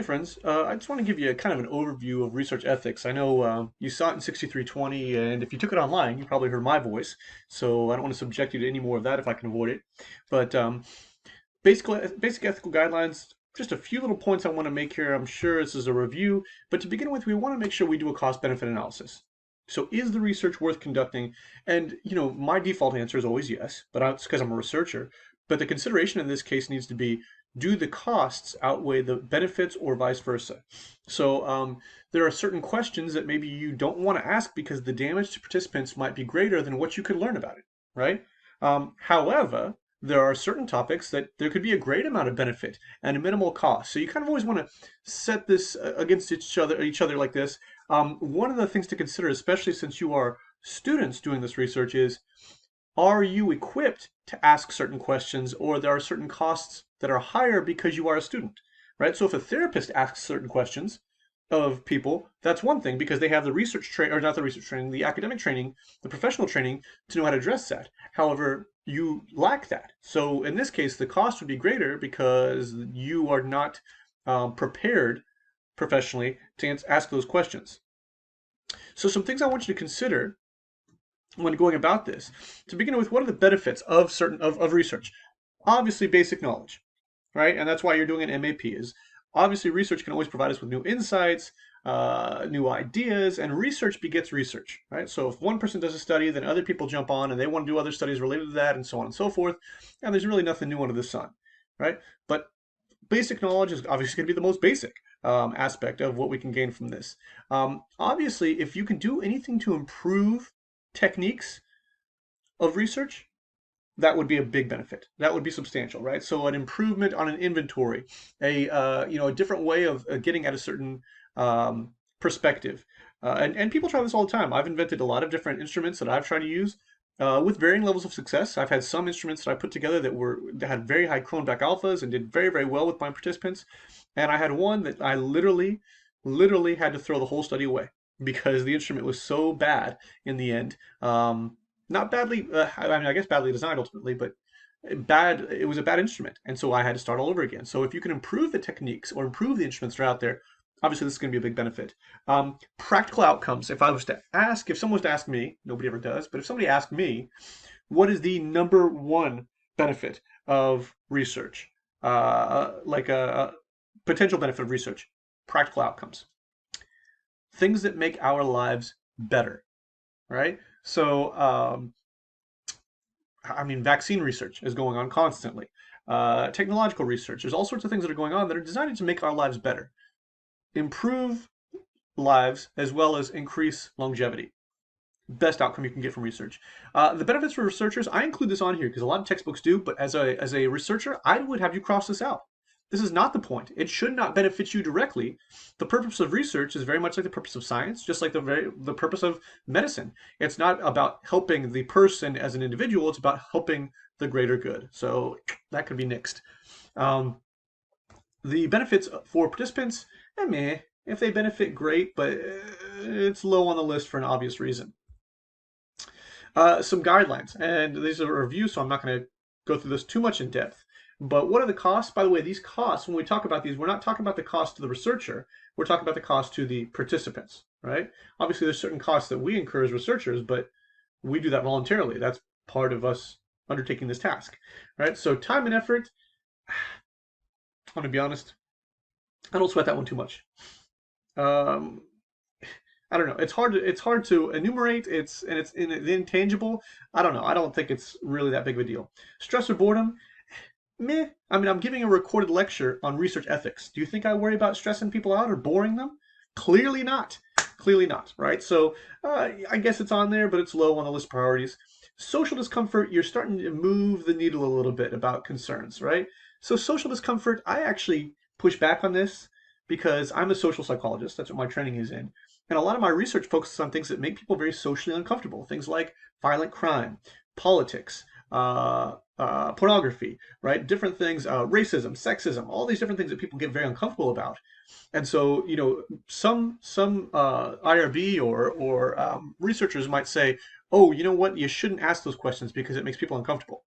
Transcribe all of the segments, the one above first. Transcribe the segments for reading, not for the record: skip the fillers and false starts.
Hey friends, I just want to give you a kind of an overview of research ethics. I know you saw it in 6320, and if you took it online, you probably heard my voice. So I don't want to subject you to any more of that if I can avoid it. But basic ethical guidelines, just a few little points I want to make here. I'm sure this is a review, but to begin with, we want to make sure we do a cost-benefit analysis. So is the research worth conducting? And my default answer is always yes, but it's because I'm a researcher. But the consideration in this case needs to be, do the costs outweigh the benefits or vice versa? So there are certain questions that maybe you don't want to ask because the damage to participants might be greater than what you could learn about it, right? However, there are certain topics that there could be a great amount of benefit and a minimal cost. So you kind of always want to set this against each other like this. One of the things to consider, especially since you are students doing this research, is are you equipped to ask certain questions, or there are certain costs that are higher because you are a student, right? So if a therapist asks certain questions of people, that's one thing because they have the research training, or not the research training, the academic training, the professional training to know how to address that. However, you lack that. So in this case, the cost would be greater because you are not prepared professionally to ask those questions. So some things I want you to consider when going about this. To begin with, what are the benefits of of research? Obviously, basic knowledge, right? And that's why you're doing an MAP. Is obviously research can always provide us with new insights, new ideas, and research begets research, right? So if one person does a study, then other people jump on and they want to do other studies related to that, and so on and so forth. And there's really nothing new under the sun, right? But basic knowledge is obviously going to be the most basic aspect of what we can gain from this. Obviously, if you can do anything to improve techniques of research, that would be a big benefit. That would be substantial, right? So an improvement on an inventory, a different way of getting at a certain perspective, and people try this all the time. I've invented a lot of different instruments that I've tried to use with varying levels of success. I've had some instruments that I put together that had very high Cronbach alphas and did very, very well with my participants, and I had one that I literally had to throw the whole study away because the instrument was so bad in the end. Not badly, I mean, I guess badly designed ultimately, but it was a bad instrument. And so I had to start all over again. So if you can improve the techniques or improve the instruments that are out there, obviously this is going to be a big benefit. Practical outcomes. If someone was to ask me, nobody ever does, but if somebody asked me, what is the number one benefit of research? Like a potential benefit of research, practical outcomes. Things that make our lives better, right? So, I mean, vaccine research is going on constantly. Technological research. There's all sorts of things that are going on that are designed to make our lives better, improve lives, as well as increase longevity. Best outcome you can get from research. The benefits for researchers, I include this on here because a lot of textbooks do, but as a researcher, I would have you cross this out. This is not the point. It should not benefit you directly. The purpose of research is very much like the purpose of science, just like the purpose of medicine. It's not about helping the person as an individual, it's about helping the greater good. So that could be nixed. Um, the benefits for participants, meh. If they benefit, great, but it's low on the list for an obvious reason. Some guidelines, and these are a review, so I'm not going to go through this too much in depth. But what are the costs? By the way, these costs, when we talk about these, we're not talking about the cost to the researcher. We're talking about the cost to the participants, right? Obviously, there's certain costs that we incur as researchers, but we do that voluntarily. That's part of us undertaking this task, right? So time and effort, I'm going to be honest, I don't sweat that one too much. Um, I don't know. It's hard to enumerate. It's intangible. I don't know. I don't think it's really that big of a deal. Stress or boredom, meh. I mean, I'm giving a recorded lecture on research ethics. Do you think I worry about stressing people out or boring them? Clearly not. Clearly not, right? So I guess it's on there, but it's low on the list of priorities. Social discomfort, you're starting to move the needle a little bit about concerns, right? So social discomfort, I actually push back on this because I'm a social psychologist. That's what my training is in. And a lot of my research focuses on things that make people very socially uncomfortable. Things like violent crime, politics, pornography, right? Different things, racism, sexism, all these different things that people get very uncomfortable about. And so, some IRB or researchers might say, "Oh, you know what? You shouldn't ask those questions because it makes people uncomfortable."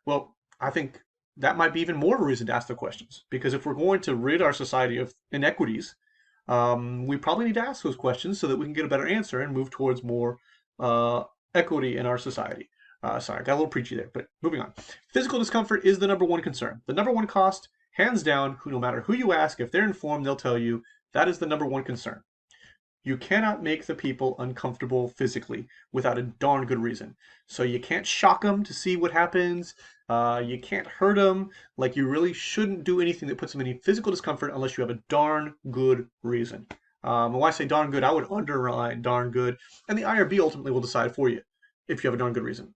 Well, I think that might be even more of a reason to ask the questions. Because if we're going to rid our society of inequities, we probably need to ask those questions so that we can get a better answer and move towards more equity in our society. Sorry, I got a little preachy there, but moving on. Physical discomfort is the number one concern. The number one cost, hands down, no matter who you ask, if they're informed, they'll tell you that is the number one concern. You cannot make the people uncomfortable physically without a darn good reason. So you can't shock them to see what happens. You can't hurt them. Like, you really shouldn't do anything that puts them in any physical discomfort unless you have a darn good reason. And when I say darn good, I would underline darn good. And the IRB ultimately will decide for you if you have a darn good reason.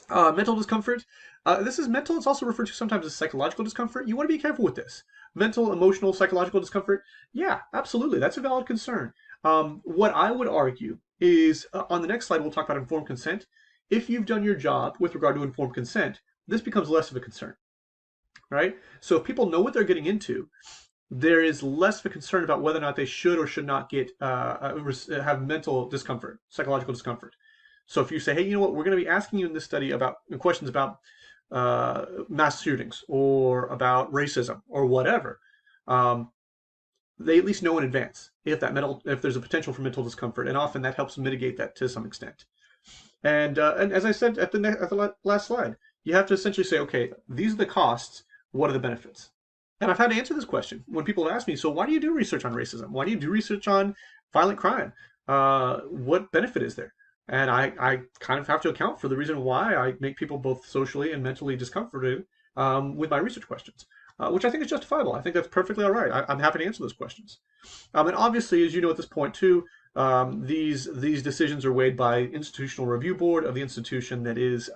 Mental discomfort. This is mental. It's also referred to sometimes as psychological discomfort. You want to be careful with this. Mental, emotional, psychological discomfort. Yeah, absolutely. That's a valid concern. What I would argue is on the next slide, we'll talk about informed consent. If you've done your job with regard to informed consent, this becomes less of a concern, right? So if people know what they're getting into, there is less of a concern about whether or not they should or should not get have mental discomfort, psychological discomfort. So if you say, hey, you know what, we're going to be asking you in this study about questions about mass shootings or about racism or whatever, they at least know in advance if there's a potential for mental discomfort, and often that helps mitigate that to some extent. And as I said at the last slide, you have to essentially say, okay, these are the costs. What are the benefits? And I've had to answer this question when people have asked me, so why do you do research on racism? Why do you do research on violent crime? What benefit is there? And I kind of have to account for the reason why I make people both socially and mentally discomforted with my research questions, which I think is justifiable. I think that's perfectly all right. I'm happy to answer those questions. And obviously, as you know at this point too, these decisions are weighed by institutional review board of the institution that is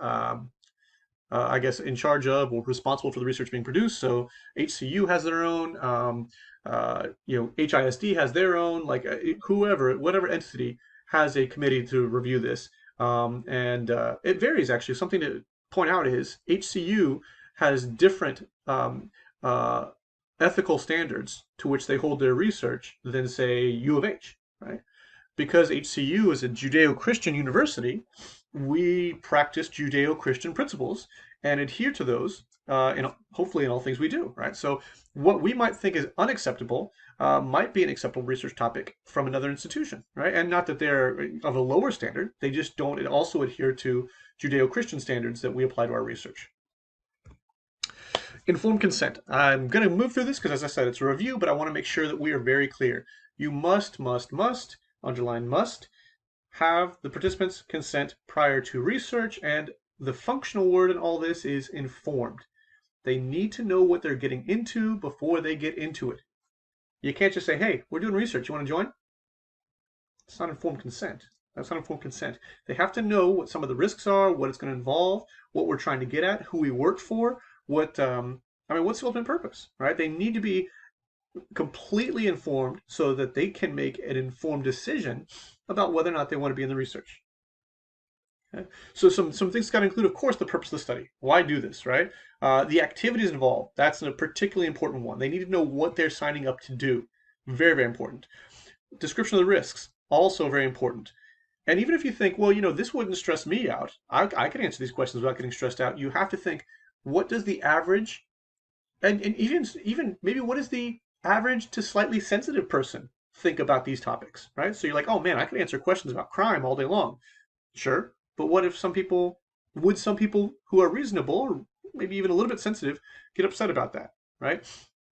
I guess, in charge of or responsible for the research being produced. So HCU has their own, HISD has their own, like whatever entity has a committee to review this. It varies, actually. Something to point out is HCU has different ethical standards to which they hold their research than, say, U of H, right? Because HCU is a Judeo-Christian university, we practice Judeo-Christian principles and adhere to those, hopefully in all things we do, right? So what we might think is unacceptable might be an acceptable research topic from another institution, right? And not that they're of a lower standard, they just don't also adhere to Judeo-Christian standards that we apply to our research. Informed consent. I'm going to move through this because, as I said, it's a review, but I want to make sure that we are very clear. You must, underline must, have the participants consent prior to research, and the functional word in all this is informed. They need to know what they're getting into before they get into it. You can't just say, hey, we're doing research, you want to join? It's not informed consent. That's not informed consent. They have to know what some of the risks are, what it's going to involve, what we're trying to get at, who we work for, what's the ultimate purpose, right? They need to be completely informed so that they can make an informed decision about whether or not they want to be in the research. Okay? So some things got to include, of course, the purpose of the study. Why do this, right? The activities involved. That's a particularly important one. They need to know what they're signing up to do. Very, very important. Description of the risks. Also very important. And even if you think, well, this wouldn't stress me out. I can answer these questions without getting stressed out. You have to think, what does the average, and even maybe what is the average to slightly sensitive person think about these topics, right? So you're like, oh man, I can answer questions about crime all day long. Sure, but what if some people who are reasonable or maybe even a little bit sensitive get upset about that, right?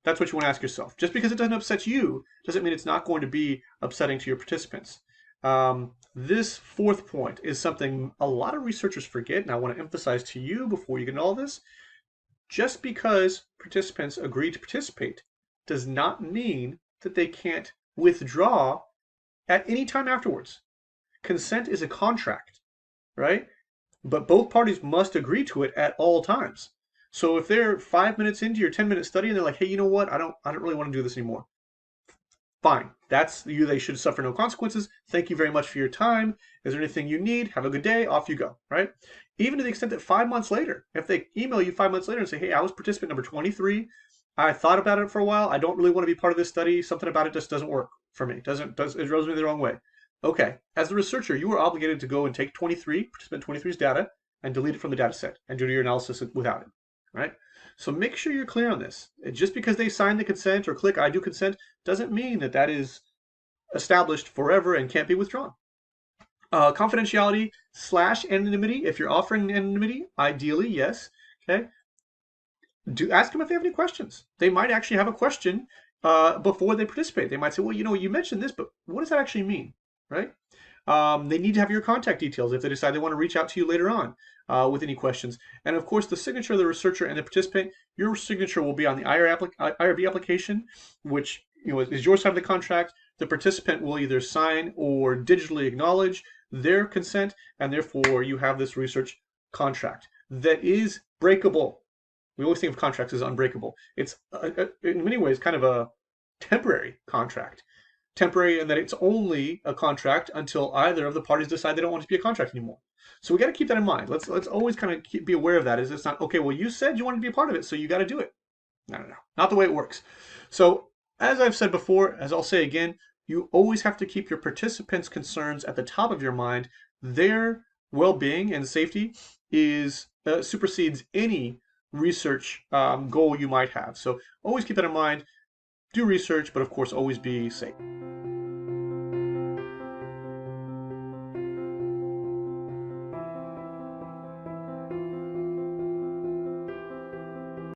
That's what you want to ask yourself. Just because it doesn't upset you doesn't mean it's not going to be upsetting to your participants. This fourth point is something a lot of researchers forget, and I want to emphasize to you before you get into all this. Just because participants agree to participate does not mean that they can't withdraw at any time afterwards. Consent is a contract, right? But both parties must agree to it at all times. So if they're 5 minutes into your 10-minute study and they're like, hey, you know what? I don't really want to do this anymore. Fine. That's you. They should suffer no consequences. Thank you very much for your time. Is there anything you need? Have a good day. Off you go, right? Even to the extent that 5 months later, if they email you 5 months later and say, hey, I was participant number 23. I thought about it for a while. I don't really want to be part of this study. Something about it just doesn't work for me. It rubs me the wrong way. Okay. As the researcher, you are obligated to go and take participant 23's data and delete it from the data set and do your analysis without it, right? So make sure you're clear on this. Just because they sign the consent or click I do consent doesn't mean that that is established forever and can't be withdrawn. Confidentiality slash anonymity. If you're offering anonymity, ideally, yes. Okay. Do ask them if they have any questions. They might actually have a question before they participate. They might say, well, you mentioned this, but what does that actually mean? Right? They need to have your contact details if they decide they want to reach out to you later on with any questions. And of course, the signature of the researcher and the participant, your signature will be on the IRB application, which is your side of the contract. The participant will either sign or digitally acknowledge their consent, and therefore you have this research contract that is breakable. We always think of contracts as unbreakable. It's in many ways kind of a temporary contract. Temporary in that it's only a contract until either of the parties decide they don't want it to be a contract anymore. So we got to keep that in mind. Let's always kind of be aware of that. Is it's not okay? Well, you said you wanted to be a part of it, so you got to do it. No, not the way it works. So as I've said before, as I'll say again, you always have to keep your participants' concerns at the top of your mind. Their well-being and safety is supersedes any research goal you might have. So always keep that in mind. Do research, but of course, always be safe.